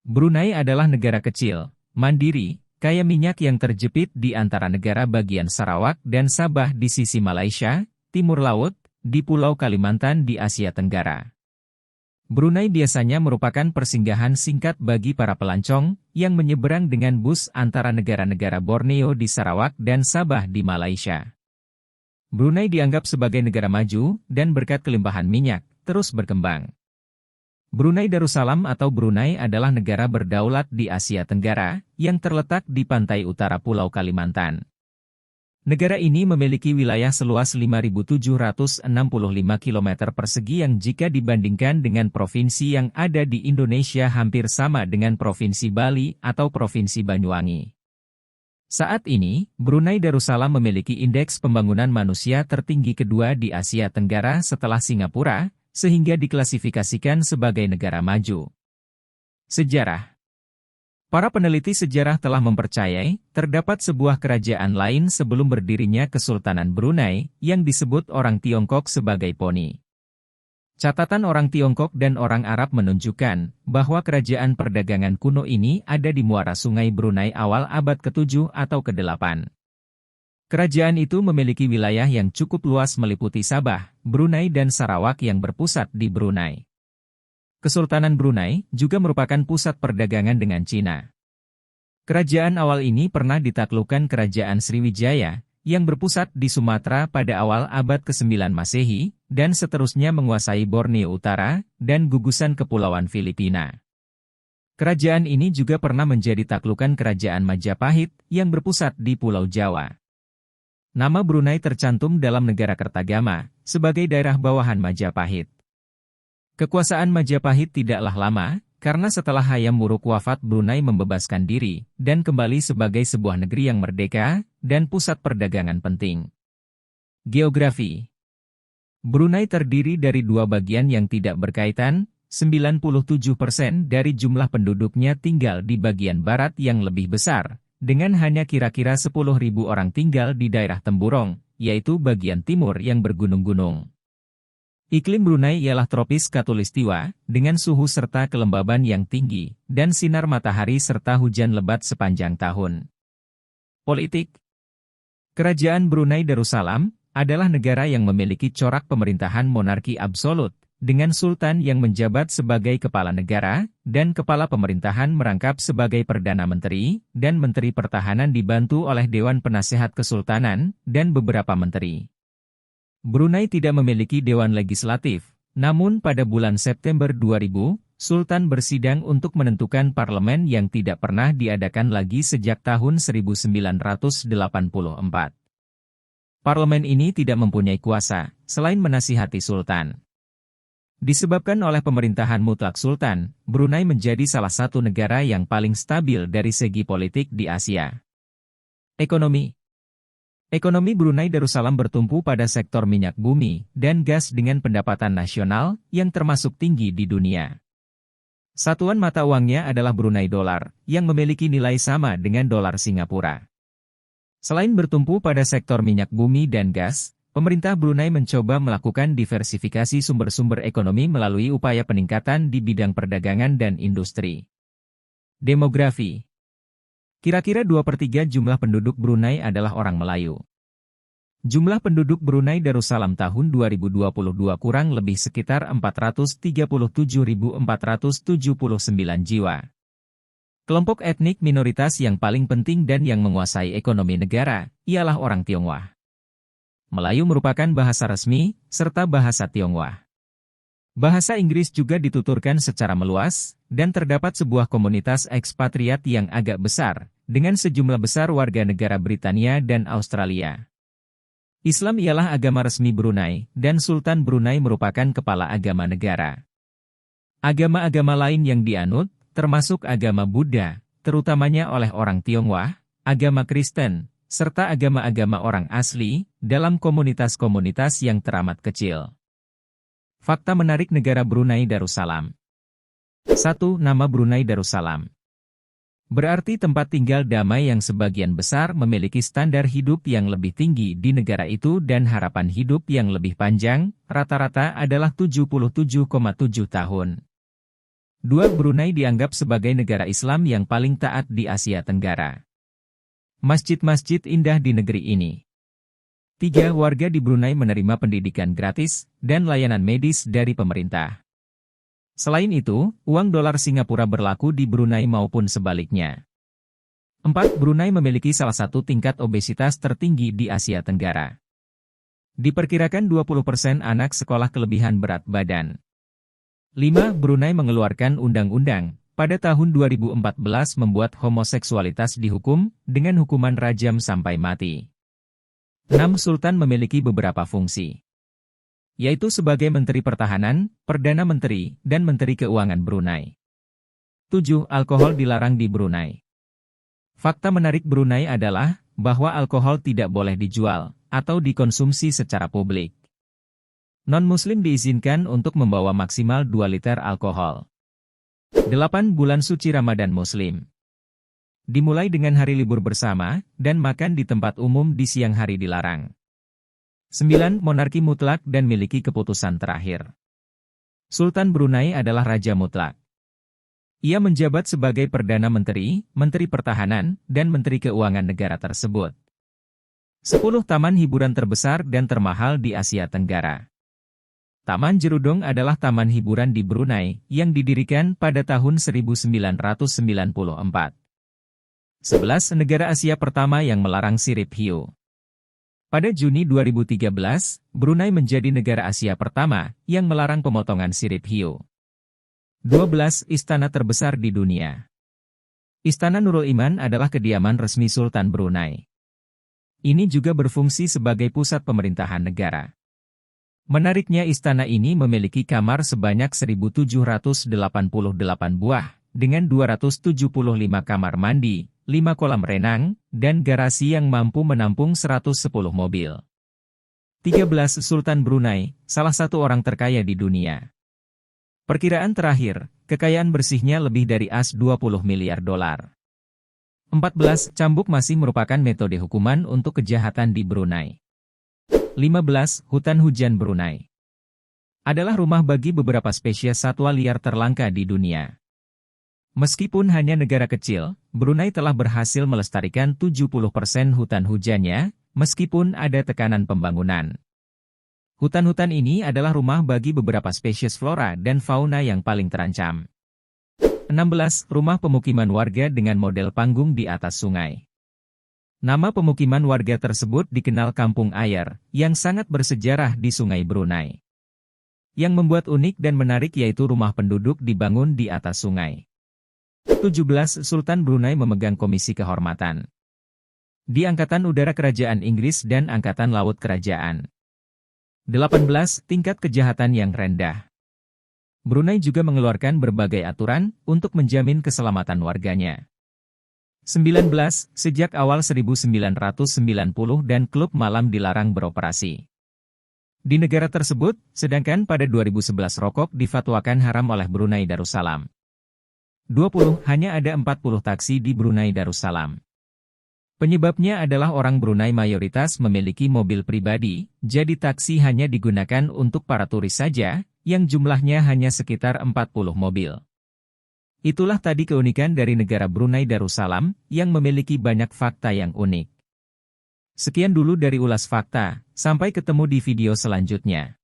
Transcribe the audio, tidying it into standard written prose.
Brunei adalah negara kecil, mandiri, kaya minyak yang terjepit di antara negara bagian Sarawak dan Sabah di sisi Malaysia, Timur Laut, di Pulau Kalimantan di Asia Tenggara. Brunei biasanya merupakan persinggahan singkat bagi para pelancong yang menyeberang dengan bus antara negara-negara Borneo di Sarawak dan Sabah di Malaysia. Brunei dianggap sebagai negara maju dan berkat kelimpahan minyak, terus berkembang. Brunei Darussalam atau Brunei adalah negara berdaulat di Asia Tenggara, yang terletak di pantai utara Pulau Kalimantan. Negara ini memiliki wilayah seluas 5.765 km persegi yang jika dibandingkan dengan provinsi yang ada di Indonesia hampir sama dengan Provinsi Bali atau Provinsi Banyuwangi. Saat ini, Brunei Darussalam memiliki indeks pembangunan manusia tertinggi kedua di Asia Tenggara setelah Singapura, sehingga diklasifikasikan sebagai negara maju. Sejarah. Para peneliti sejarah telah mempercayai, terdapat sebuah kerajaan lain sebelum berdirinya Kesultanan Brunei, yang disebut orang Tiongkok sebagai Poni. Catatan orang Tiongkok dan orang Arab menunjukkan, bahwa kerajaan perdagangan kuno ini ada di muara sungai Brunei awal abad ke-7 atau ke-8. Kerajaan itu memiliki wilayah yang cukup luas meliputi Sabah, Brunei dan Sarawak yang berpusat di Brunei. Kesultanan Brunei juga merupakan pusat perdagangan dengan Cina. Kerajaan awal ini pernah ditaklukkan Kerajaan Sriwijaya, yang berpusat di Sumatera pada awal abad ke-9 Masehi, dan seterusnya menguasai Borneo Utara, dan gugusan Kepulauan Filipina. Kerajaan ini juga pernah menjadi taklukan Kerajaan Majapahit, yang berpusat di Pulau Jawa. Nama Brunei tercantum dalam negara Kertagama, sebagai daerah bawahan Majapahit. Kekuasaan Majapahit tidaklah lama, karena setelah Hayam Wuruk wafat Brunei membebaskan diri, dan kembali sebagai sebuah negeri yang merdeka, dan pusat perdagangan penting. Geografi. Brunei terdiri dari dua bagian yang tidak berkaitan, 97% dari jumlah penduduknya tinggal di bagian barat yang lebih besar, dengan hanya kira-kira 10.000 orang tinggal di daerah Temburong, yaitu bagian timur yang bergunung-gunung. Iklim Brunei ialah tropis khatulistiwa, dengan suhu serta kelembaban yang tinggi, dan sinar matahari serta hujan lebat sepanjang tahun. Politik. Kerajaan Brunei Darussalam adalah negara yang memiliki corak pemerintahan monarki absolut, dengan sultan yang menjabat sebagai kepala negara, dan kepala pemerintahan merangkap sebagai Perdana Menteri, dan Menteri Pertahanan dibantu oleh Dewan Penasehat Kesultanan, dan beberapa menteri. Brunei tidak memiliki Dewan Legislatif, namun pada bulan September 2000, Sultan bersidang untuk menentukan parlemen yang tidak pernah diadakan lagi sejak tahun 1984. Parlemen ini tidak mempunyai kuasa, selain menasihati Sultan. Disebabkan oleh pemerintahan mutlak Sultan, Brunei menjadi salah satu negara yang paling stabil dari segi politik di Asia. Ekonomi. Ekonomi Brunei Darussalam bertumpu pada sektor minyak bumi dan gas dengan pendapatan nasional yang termasuk tinggi di dunia. Satuan mata uangnya adalah Brunei Dolar, yang memiliki nilai sama dengan dolar Singapura. Selain bertumpu pada sektor minyak bumi dan gas, pemerintah Brunei mencoba melakukan diversifikasi sumber-sumber ekonomi melalui upaya peningkatan di bidang perdagangan dan industri. Demografi. Kira-kira 2/3 jumlah penduduk Brunei adalah orang Melayu. Jumlah penduduk Brunei Darussalam tahun 2022 kurang lebih sekitar 437.479 jiwa. Kelompok etnik minoritas yang paling penting dan yang menguasai ekonomi negara, ialah orang Tionghoa. Melayu merupakan bahasa resmi, serta bahasa Tionghoa. Bahasa Inggris juga dituturkan secara meluas, dan terdapat sebuah komunitas ekspatriat yang agak besar, dengan sejumlah besar warga negara Britania dan Australia. Islam ialah agama resmi Brunei, dan Sultan Brunei merupakan kepala agama negara. Agama-agama lain yang dianut, termasuk agama Buddha, terutamanya oleh orang Tionghoa, agama Kristen, serta agama-agama orang asli, dalam komunitas-komunitas yang teramat kecil. Fakta menarik negara Brunei Darussalam. 1. Nama Brunei Darussalam berarti tempat tinggal damai yang sebagian besar memiliki standar hidup yang lebih tinggi di negara itu dan harapan hidup yang lebih panjang, rata-rata adalah 77,7 tahun. 2. Brunei dianggap sebagai negara Islam yang paling taat di Asia Tenggara. Masjid-masjid indah di negeri ini. 3. Warga di Brunei menerima pendidikan gratis dan layanan medis dari pemerintah. Selain itu, uang dolar Singapura berlaku di Brunei maupun sebaliknya. 4. Brunei memiliki salah satu tingkat obesitas tertinggi di Asia Tenggara. Diperkirakan 20% anak sekolah kelebihan berat badan. 5. Brunei mengeluarkan undang-undang pada tahun 2014 membuat homoseksualitas dihukum dengan hukuman rajam sampai mati. 6. Sultan memiliki beberapa fungsi, yaitu sebagai Menteri Pertahanan, Perdana Menteri, dan Menteri Keuangan Brunei. 7. Alkohol dilarang di Brunei. Fakta menarik Brunei adalah bahwa alkohol tidak boleh dijual atau dikonsumsi secara publik. Non-Muslim diizinkan untuk membawa maksimal 2 liter alkohol. 8. Bulan suci Ramadan Muslim. Dimulai dengan hari libur bersama, dan makan di tempat umum di siang hari dilarang. 9. Monarki mutlak dan miliki keputusan terakhir. Sultan Brunei adalah Raja Mutlak. Ia menjabat sebagai Perdana Menteri, Menteri Pertahanan, dan Menteri Keuangan negara tersebut. 10. Taman hiburan terbesar dan termahal di Asia Tenggara. Taman Jerudong adalah taman hiburan di Brunei yang didirikan pada tahun 1994. 11. Negara Asia pertama yang melarang sirip hiu. Pada Juni 2013, Brunei menjadi negara Asia pertama yang melarang pemotongan sirip hiu. 12. Istana terbesar di dunia. Istana Nurul Iman adalah kediaman resmi Sultan Brunei. Ini juga berfungsi sebagai pusat pemerintahan negara. Menariknya istana ini memiliki kamar sebanyak 1.788 buah, dengan 275 kamar mandi, 5 kolam renang, dan garasi yang mampu menampung 110 mobil. 13. Sultan Brunei, salah satu orang terkaya di dunia. Perkiraan terakhir, kekayaan bersihnya lebih dari $20 miliar. 14. Cambuk masih merupakan metode hukuman untuk kejahatan di Brunei. 15. Hutan hujan Brunei adalah rumah bagi beberapa spesies satwa liar terlangka di dunia. Meskipun hanya negara kecil, Brunei telah berhasil melestarikan 70% hutan hujannya, meskipun ada tekanan pembangunan. Hutan-hutan ini adalah rumah bagi beberapa spesies flora dan fauna yang paling terancam. 16. Rumah pemukiman warga dengan model panggung di atas sungai. Nama pemukiman warga tersebut dikenal Kampung Air, yang sangat bersejarah di Sungai Brunei. Yang membuat unik dan menarik yaitu rumah penduduk dibangun di atas sungai. 17. Sultan Brunei memegang komisi kehormatan di Angkatan Udara Kerajaan Inggris dan Angkatan Laut Kerajaan. 18. Tingkat kejahatan yang rendah. Brunei juga mengeluarkan berbagai aturan untuk menjamin keselamatan warganya. 19. Sejak awal 1990 dan klub malam dilarang beroperasi di negara tersebut, sedangkan pada 2011 rokok difatwakan haram oleh Brunei Darussalam. 20. Hanya ada 40 taksi di Brunei Darussalam. Penyebabnya adalah orang Brunei mayoritas memiliki mobil pribadi, jadi taksi hanya digunakan untuk para turis saja, yang jumlahnya hanya sekitar 40 mobil. Itulah tadi keunikan dari negara Brunei Darussalam, yang memiliki banyak fakta yang unik. Sekian dulu dari ulas fakta, sampai ketemu di video selanjutnya.